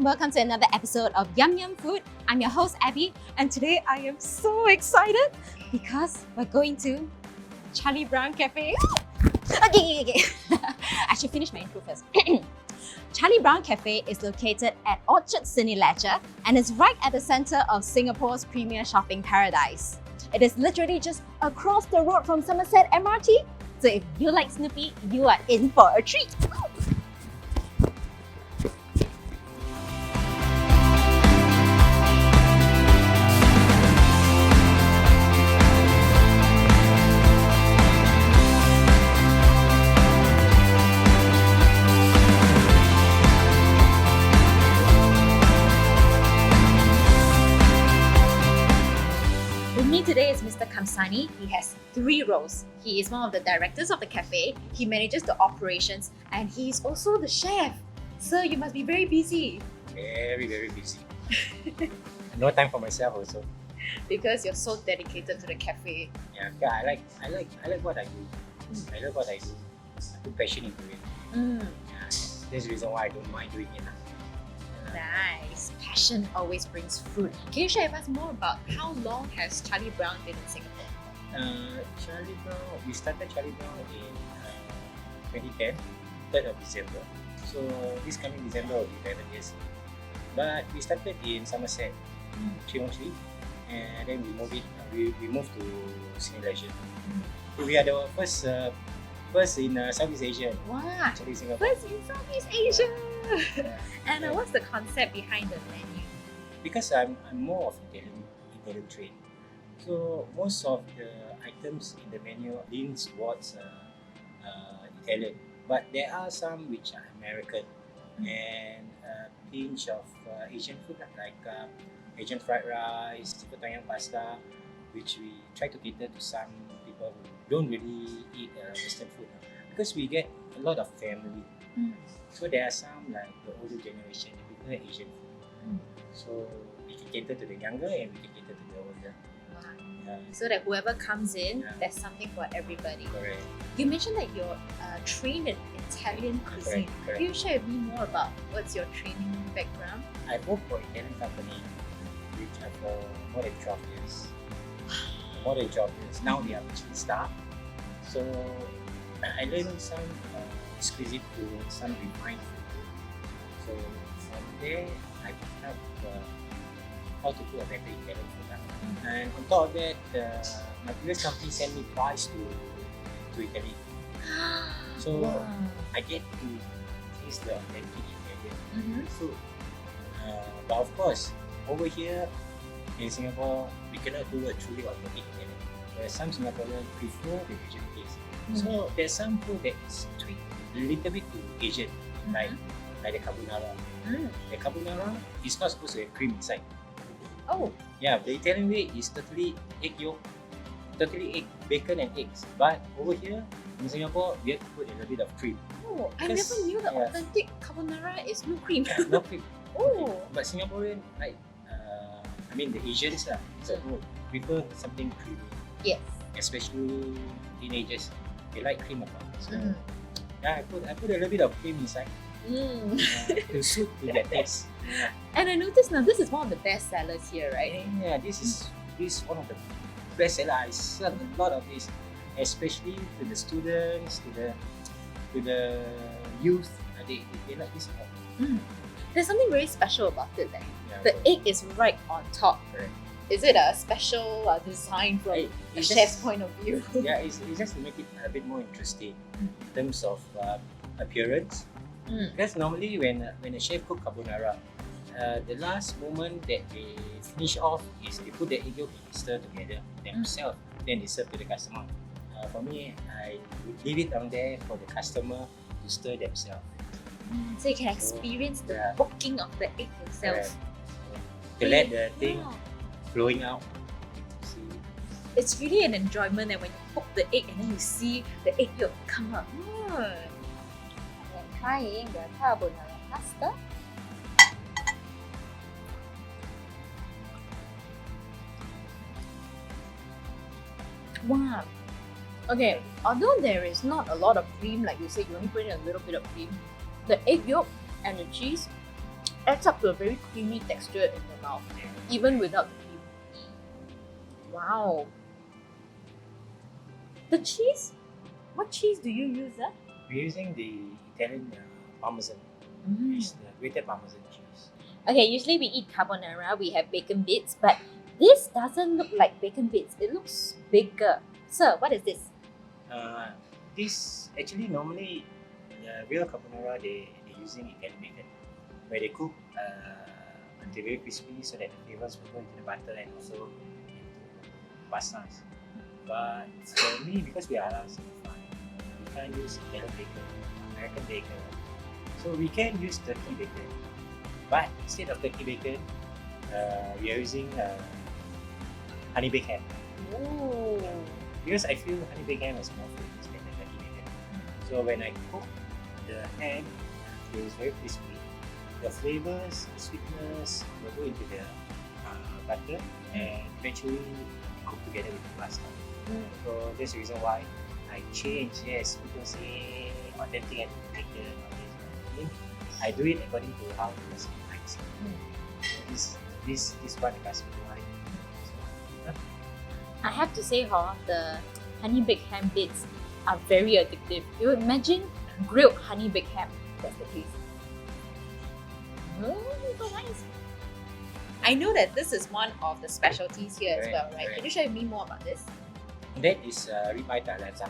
welcome to another episode of Yum Yum Food. I'm your host Abby, and today I am so excited because we're going to Charlie Brown Cafe. Okay. I should finish my intro first. Charlie Brown Cafe is located at Orchard Cineleisure and is right at the center of Singapore's premier shopping paradise. It is literally just across the road from Somerset MRT. So if you like Snoopy, you are in for a treat. With me today is Mr. Kamsani. He has 3 roles. He is one of the directors of the cafe, he manages the operations, and he's also the chef. Sir, you must be very busy. Very busy. No time for myself also. Because you're so dedicated to the cafe. Yeah, I like what I do. I love what I do. I put passion into it. Yeah, that's the reason why I don't mind doing it. Nice. Passion always brings fruit. Can you share with us more about how long has Charlie Brown been in Singapore? Charlie Brown, we started Charlie Brown in 2010, 3rd of December. So this coming December will be 11 years. But we started in Somerset, 313, and then we moved to Cineleisure. We are the first in Southeast Asia. Wow. Actually, Singapore. First in Southeast Asia. Yeah. And Yeah. what's the concept behind the menu? Because I'm more of Italian trained. So most of the items in the menu leans towards Italian, but there are some which are American and a pinch of Asian food like Asian fried rice, seafood tom yum pasta, which we try to cater to some people who don't really eat Western food because we get a lot of family. So there are some like the older generation who prefer Asian food. So we can cater to the younger and we can cater to the older. Wow. Yeah, So that whoever comes in, Yeah. there's something for everybody. correct. You mentioned that you're trained in Italian cuisine. Correct. Can you share with me more about what's your training background? I worked for Italian company which are for more than 12 years. More than 12 years. Now they are actually staff. So I learned some exquisite food, some refined food. So from there, I picked up how to cook a better Italian food. And on top of that, my previous company sent me twice to Italy. So Wow. I get to taste the authentic Italian Mhm. food. But of course, over here in Singapore, we cannot do a truly authentic Italian. There are some Singaporeans prefer the Asian taste. So there's some food that is tweaked a little bit to Asian, like the carbonara. The carbonara is not supposed to have cream inside. Oh, Yeah, the Italian way is totally egg yolk, totally egg, bacon and eggs. But over here in Singapore, we have to put a little bit of cream. oh, I Because- never knew the yeah. authentic carbonara is no cream. No cream. Oh. But Singaporean, like, the Asians prefer something creamy, Yes. especially teenagers. They like cream a lot. So Mm. yeah, I put a little bit of cream inside to suit to their taste. Yeah. And I noticed now this is one of the best sellers here, right? Yeah, this is one of the best seller. I sell a lot of this, especially to the students, to the youth. They like this a lot. There's something very special about it. Like, Yeah, the egg is right on top. correct. Is it a special design from Hey, a it's chef's just- point of view? Yeah, it's just to make it a bit more interesting in terms of appearance. Because normally when a chef cook carbonara, the last moment that they finish off is they put the egg yolk and stir together themselves. Then they serve to the customer. For me, I would leave it down there for the customer to stir themselves. So you can experience the yeah. cooking of the egg itself. To let the thing Yeah. flowing out. See, It's really an enjoyment and when you cook the egg and then you see the egg yolk come up. I'm trying the carbonara pasta. Wow. Okay, although there is not a lot of cream, like you said, you only put in a little bit of cream, the egg yolk and the cheese adds up to a very creamy texture in the mouth, even without the cream. Wow. The cheese? What cheese do you use? We're using the Italian Parmesan. It's the grated Parmesan cheese. Okay, usually we eat carbonara, we have bacon bits, but this doesn't look like bacon bits. It looks bigger. Sir, what is this? This actually normally the real carbonara they're using Italian bacon, where they cook until very crispy so that the flavors will go into the butter and also into pastas. But for me, because we are halal certified, we can't use Italian bacon, American bacon, so we can use turkey bacon. But instead of turkey bacon, we are using honey baked ham. Ooh. Because I feel honey baked ham is more flavors than the turkey bacon. So when I cook the ham, it is very crispy. The flavors, the sweetness will go into the butter and eventually cook together with the pasta. So that's the reason why I change. Yes, people say authentic and bacon. I do it according to how the customer likes it. This what the customer likes. I have to say, the honey baked ham bits are very addictive. You imagine grilled honey baked ham. That's the taste. So nice. I know that this is one of the specialties here as well, right? Right. Can you share with me more about this? That is ribeye tagliata.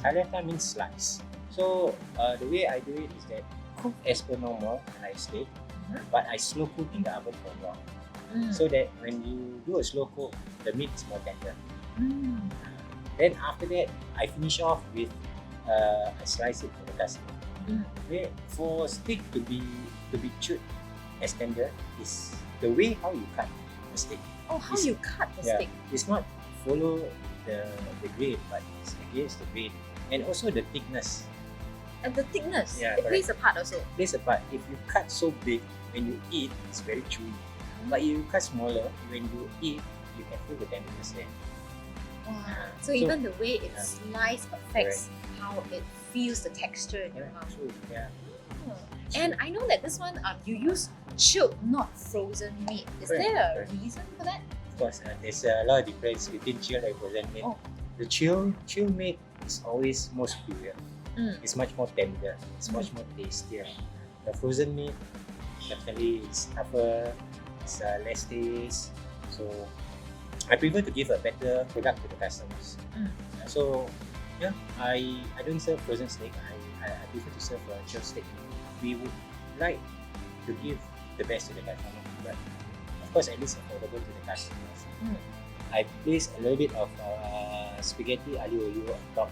Tagliata means slice. So the way I do it is that cook as per normal like steak, but I slow cook in the oven for long. So that when you do a slow cook, the meat is more tender. Then after that, I finish off with I slice it for the customer. Okay, for steak to be chewed as tender is the way how you cut the steak. Oh, how you cut the steak? It's not follow the grain, but it's against the grain, and also the thickness. And the thickness, Yeah, it correct. plays a part also. Plays a part. If you cut so big, when you eat, it's very chewy. But if you cut smaller, when you eat, you can feel the tenderness there. Wow. So So- even the way it's sliced affects how it feels the texture in your Yeah, mouth. true. Yeah. And I know that this one, you use chilled, not frozen meat. Is Correct, there a correct. reason for that? Of course, there's a lot of difference between chilled and frozen meat. Oh. The chill meat is always more superior. It's much more tender. It's much more tastier. The frozen meat definitely is tougher. It's less taste. So I prefer to give a better product to the customers. So yeah, I don't serve frozen steak. I prefer to serve chilled steak. We would like to give the best to the customer, but of course at least affordable to the customers. I place a little bit of spaghetti aglio olio on top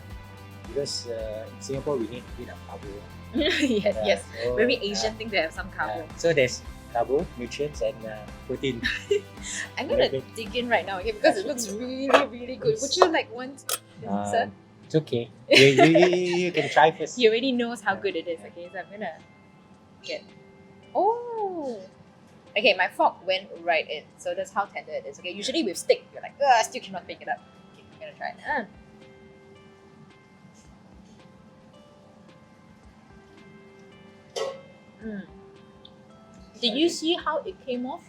because in Singapore we need a bit of carbo. Yes. So, Very Asian thing to have some carbo. so there's carbo, nutrients, and protein. I'm gonna dig in right now, okay, because it looks really, really good. Would you like one, sir? It's okay. You can try first. He already knows how good it is, okay? So I'm gonna get. Oh! Okay, my fork went right in, so that's how tender it is. Okay, usually with steak, you're like, I still cannot pick it up. Okay, I'm gonna try it. Did you see how it came off?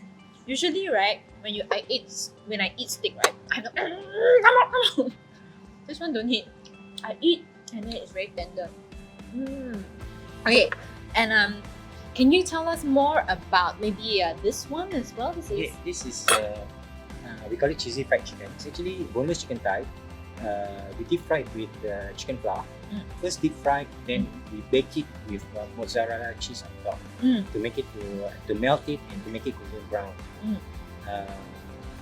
Usually, right, when I eat steak, right, I go, come on. This one don't hit. I eat and then it's very tender. Okay, and can you tell us more about maybe this one as well? This is we call it cheesy fried chicken. It's actually boneless chicken thigh. We deep fried with chicken flour. First deep fried, then we bake it with mozzarella cheese on top to make it to melt it and to make it golden brown.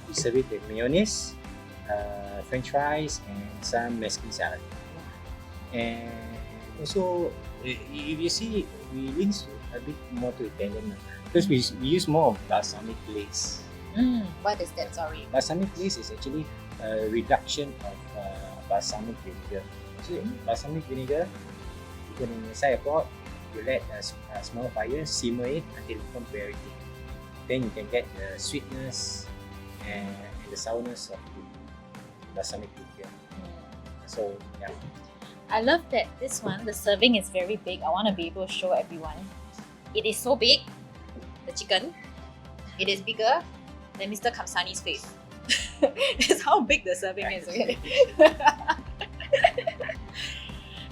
We serve it with mayonnaise, French fries, and some Mexican salad. And also, if you see, we lean a bit more to Italian because we use more of balsamic glaze. What is that? Sorry. Balsamic glaze is actually a reduction of balsamic vinegar. So balsamic vinegar, you put it inside a pot, you let a small fire, simmer it until it becomes very thick. Then you can get the sweetness and the sourness of the balsamic vinegar. So yeah. I love that this one, the serving is very big. I want to be able to show everyone. It is so big. the chicken. It is bigger than Mr. Kamsani's face. That's how big the serving is. Okay.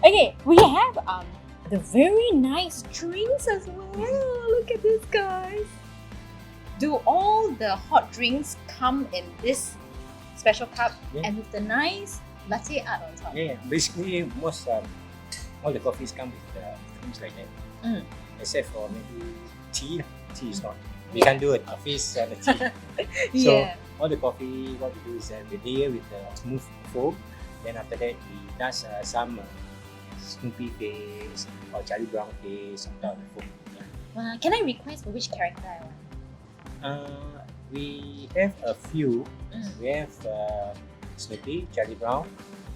Okay, we have the very nice drinks as well. Look at this, guys. Do all the hot drinks come in this special cup and with the nice latte art on top? Yeah, basically most all the coffees come with things like that. Except for maybe tea. Tea is not. We can't do it. Coffees and the tea. So all the coffee, what we do is we layer with smooth foam. Then after that, we does some Snoopy face or Charlie Brown face on top of the foam. Wow. Can I request for which character I want? We have a few. We have Snoopy, Charlie Brown,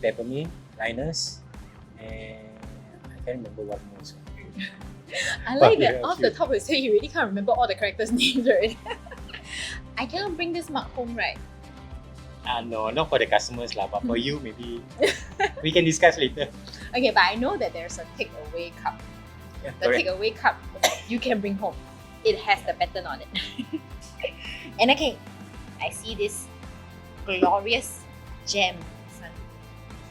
Peppermint, Linus, and I can't remember what more. So. I like that off the top you say you really can't remember all the characters' names already. I cannot bring this mug home, right? No, not for the customers lah, but for you maybe we can discuss later. Okay, but I know that there's a takeaway cup. Yeah, the takeaway cup you can bring home. It has the pattern on it. And okay, I see this glorious gem.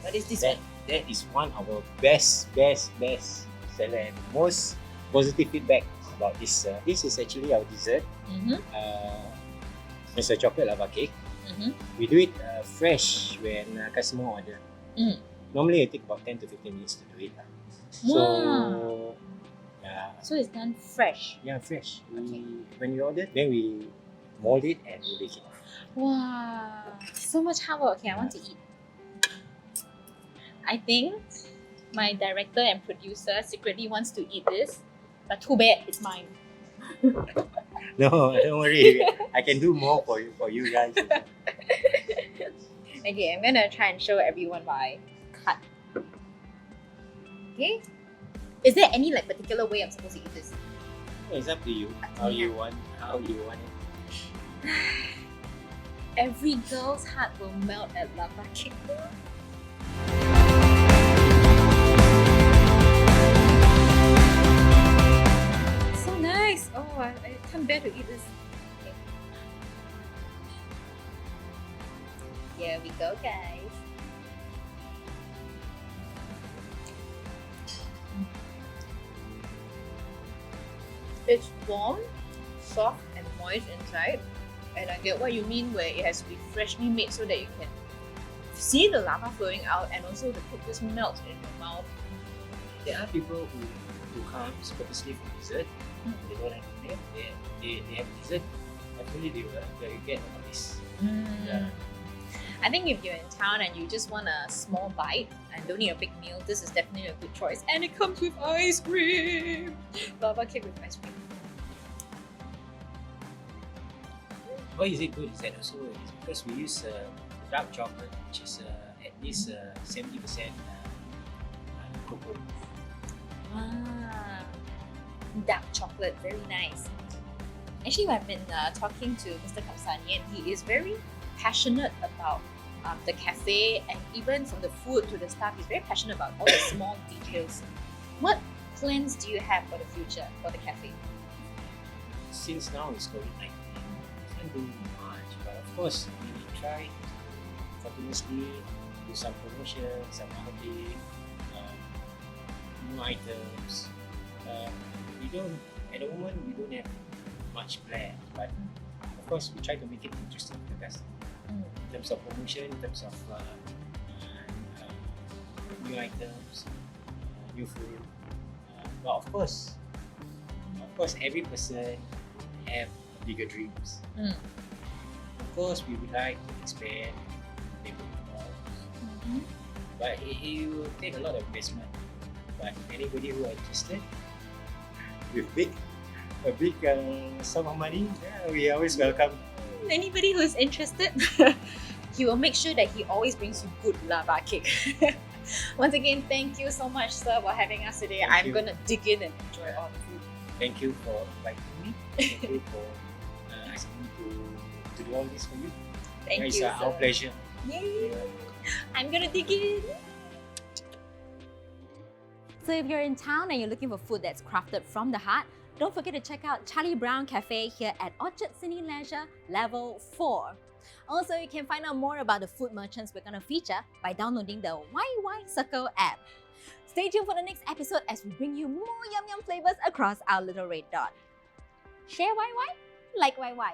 What is this one? That is one of our best seller and most positive feedback about this. This is actually our dessert. It's a chocolate lava cake. We do it fresh when customer order. Normally it takes about 10 to 15 minutes to do it. So, yeah. So it's done fresh? Yeah, fresh. When we order, then we mold it and we bake it. Wow, so much hard work. Okay, I want to eat. I think my director and producer secretly wants to eat this, but too bad it's mine. No, don't worry. I can do more for you guys. Okay, I'm gonna try and show everyone what I cut. Okay. Is there any particular way I'm supposed to eat this? It's up to you. How you want it. Every girl's heart will melt at lava cake. So nice! Oh, I can't bear to eat this. Okay. Here we go, guys. It's warm, soft, and moist inside. And I get what you mean where it has to be freshly made so that you can see the lava flowing out and also the cake just melts in your mouth. There are people who come purposely for dessert. They don't have they have dessert. Actually, they will get all this. Yeah. I think if you're in town and you just want a small bite and don't need a big meal, this is definitely a good choice. And it comes with ice cream! Lava cake with ice cream. Why is it good? Is that also is because we use dark chocolate, which is at least 70% cocoa. Ah, dark chocolate, very nice. Actually, I've been talking to Mr. Kamsani and he is very passionate about the cafe, and even from the food to the staff, he's very passionate about all the small details. What plans do you have for the future for the cafe? Since now it's COVID-19, we can't do much, but of course we try to continuously do some promotion, some marketing, new items. We don't at the moment we don't have much plan, but of course we try to make it interesting for the customer. In terms of promotion, in terms of new items, new food. But of course, every person have bigger dreams. Of course, we would like to expand neighborhood malls, but it will take a lot of investment. But anybody who are interested with a big sum of money, yeah, we always welcome. Anybody who is interested, he will make sure that he always brings you good lava cake. Once again, thank you so much, sir, for having us today. I'm gonna dig in and enjoy all the food. Thank you for inviting me. Thank you for asking me to do all this for you. Thank It's you, our sir. pleasure. Yay! I'm gonna dig in. So if you're in town and you're looking for food that's crafted from the heart, don't forget to check out Charlie Brown Cafe here at Orchard Cine Leisure Level 4. Also, you can find out more about the food merchants we're going to feature by downloading the YY Circle app. Stay tuned for the next episode as we bring you more yum yum flavors across our little red dot. Share YY, like YY.